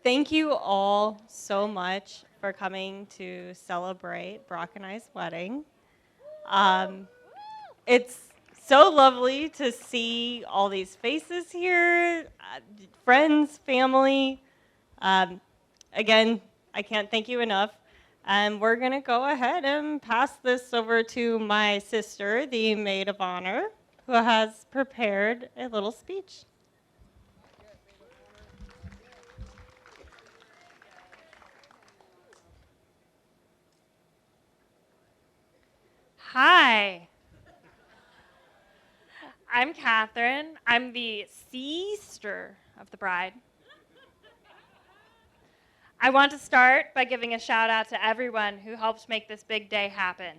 Thank you all so much for coming to celebrate Brock and I's wedding. It's so lovely to see all these faces here, friends, family. Um, Again, I can't thank you enough. And we're going to go ahead and pass this over to my sister, the maid of honor, who has prepared a little speech. Hi, I'm Catherine. I'm the sister of the bride. I want to start by giving a shout out to everyone who helped make this big day happen.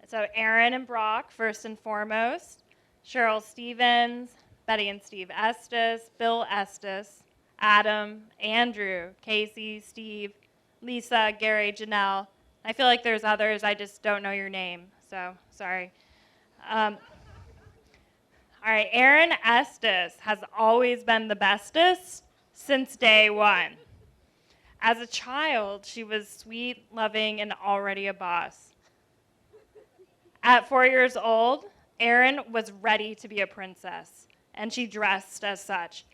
So Aaron and Brock, first and foremost, Cheryl Stevens, Betty and Steve Estes, Bill Estes, Adam, Andrew, Casey, Steve, Lisa, Gary, Janelle. I feel like there's others, I just don't know your name, so sorry. All right, Aaron Estes has always been the bestest since day one. As a child, she was sweet, loving, and already a boss. At 4 years old, Erin was ready to be a princess, and she dressed as such,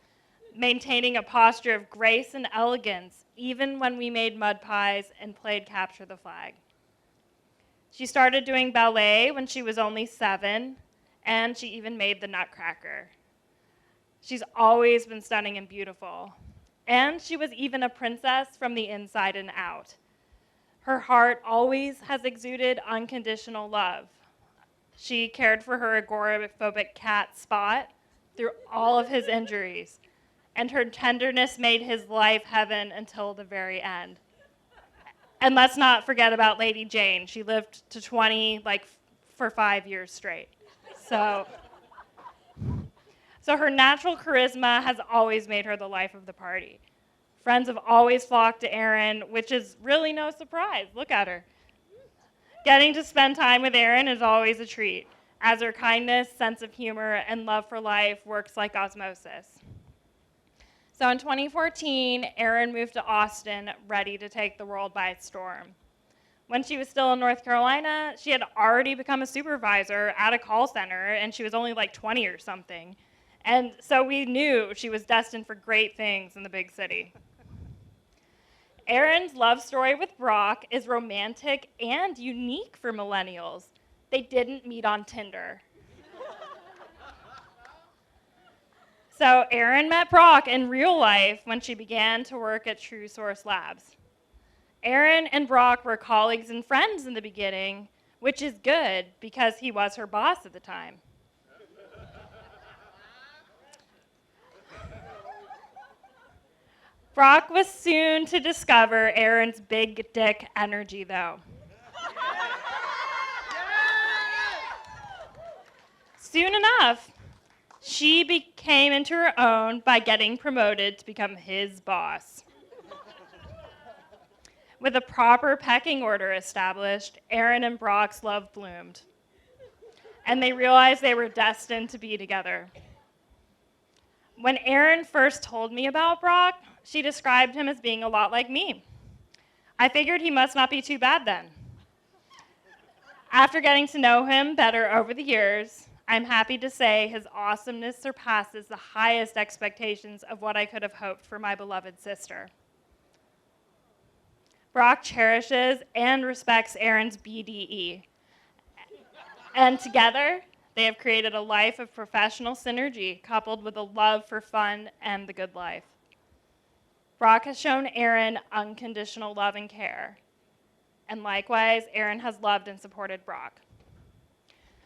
maintaining a posture of grace and elegance even when we made mud pies and played capture the flag. She started doing ballet when she was only 7, and she even made the Nutcracker. She's always been stunning and beautiful, and she was even a princess from the inside and out. Her heart always has exuded unconditional love. She cared for her agoraphobic cat, Spot, through all of his injuries, and her tenderness made his life heaven until the very end. And let's not forget about Lady Jane. She lived to 20, for 5 years straight. So her natural charisma has always made her the life of the party. Friends have always flocked to Erin, which is really no surprise. Look at her. Getting to spend time with Erin is always a treat, as her kindness, sense of humor, and love for life works like osmosis. So in 2014, Erin moved to Austin, ready to take the world by storm. When she was still in North Carolina, she had already become a supervisor at a call center, and she was only like 20 or something. And so we knew she was destined for great things in the big city. Erin's love story with Brock is romantic and unique for millennials. They didn't meet on Tinder. So Erin met Brock in real life when she began to work at True Source Labs. Erin and Brock were colleagues and friends in the beginning, which is good because he was her boss at the time. Brock was soon to discover Erin's big dick energy, though. Soon enough, she came into her own by getting promoted to become his boss. With a proper pecking order established, Erin and Brock's love bloomed, and they realized they were destined to be together. When Erin first told me about Brock, she described him as being a lot like me. I figured he must not be too bad then. After getting to know him better over the years, I'm happy to say his awesomeness surpasses the highest expectations of what I could have hoped for my beloved sister. Brock cherishes and respects Erin's BDE, and together, they have created a life of professional synergy coupled with a love for fun and the good life. Brock has shown Erin unconditional love and care, and likewise, Erin has loved and supported Brock.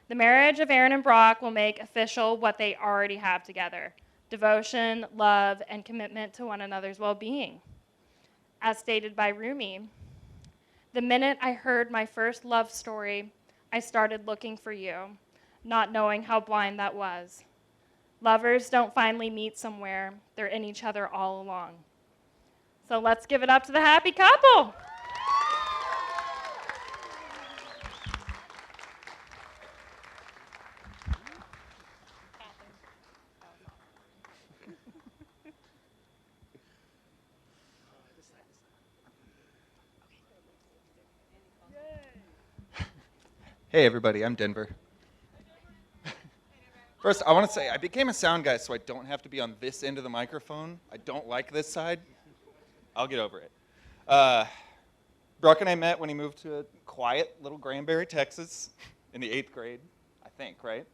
The marriage of Erin and Brock will make official what they already have together: devotion, love, and commitment to one another's well-being. As stated by Rumi, the minute I heard my first love story, I started looking for you, not knowing how blind that was. Lovers don't finally meet somewhere, they're in each other all along. So let's give it up to the happy couple. Hey everybody, I'm Denver. First, I want to say I became a sound guy so I don't have to be on this end of the microphone. I don't like this side. I'll get over it. Brock and I met when he moved to a quiet little Granbury, Texas in the 8th grade, I think, right?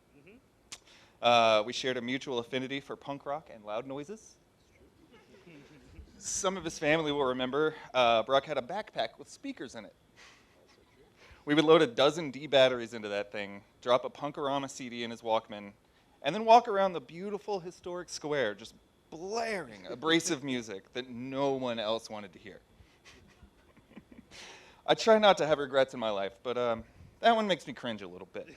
We shared a mutual affinity for punk rock and loud noises. Some of his family will remember Brock had a backpack with speakers in it. We would load a dozen D batteries into that thing, drop a Punkorama CD in his Walkman, and then walk around the beautiful historic square just blaring abrasive music that no one else wanted to hear. I try not to have regrets in my life, but that one makes me cringe a little bit.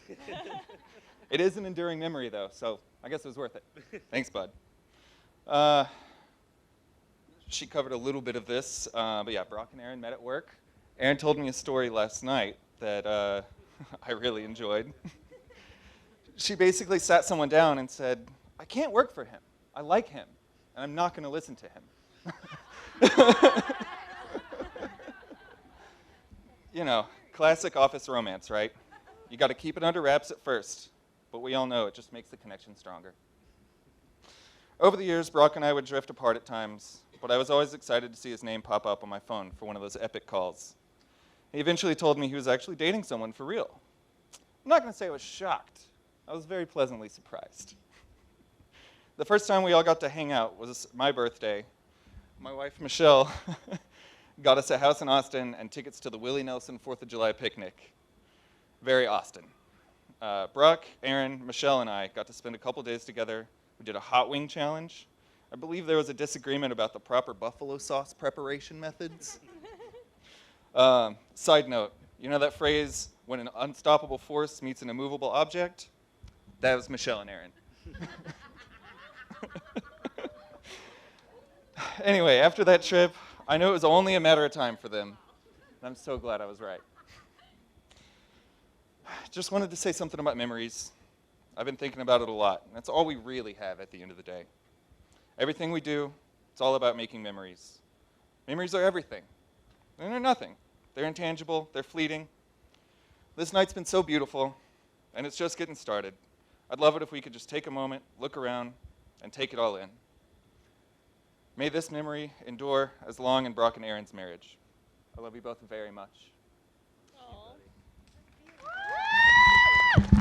It is an enduring memory, though, so I guess it was worth it. Thanks, bud. She covered a little bit of this, but yeah, Brock and Aaron met at work. Aaron told me a story last night that I really enjoyed. She basically sat someone down and said, I can't work for him. I like him, and I'm not going to listen to him. You know, classic office romance, right? You got to keep it under wraps at first, but we all know it just makes the connection stronger. Over the years, Brock and I would drift apart at times, but I was always excited to see his name pop up on my phone for one of those epic calls. He eventually told me he was actually dating someone for real. I'm not going to say I was shocked. I was very pleasantly surprised. The first time we all got to hang out was my birthday. My wife, Michelle, got us a house in Austin and tickets to the Willie Nelson 4th of July picnic. Very Austin. Brock, Aaron, Michelle, and I got to spend a couple days together. We did a hot wing challenge. I believe there was a disagreement about the proper buffalo sauce preparation methods. Side note, you know that phrase, when an unstoppable force meets an immovable object? That was Michelle and Aaron. Anyway, after that trip, I knew it was only a matter of time for them. And I'm so glad I was right. Just wanted to say something about memories. I've been thinking about it a lot, and that's all we really have at the end of the day. Everything we do, it's all about making memories. Memories are everything. And they're nothing. They're intangible, they're fleeting. This night's been so beautiful, and it's just getting started. I'd love it if we could just take a moment, look around, and take it all in. May this memory endure as long in Brock and Aaron's marriage. I love you both very much. Aww.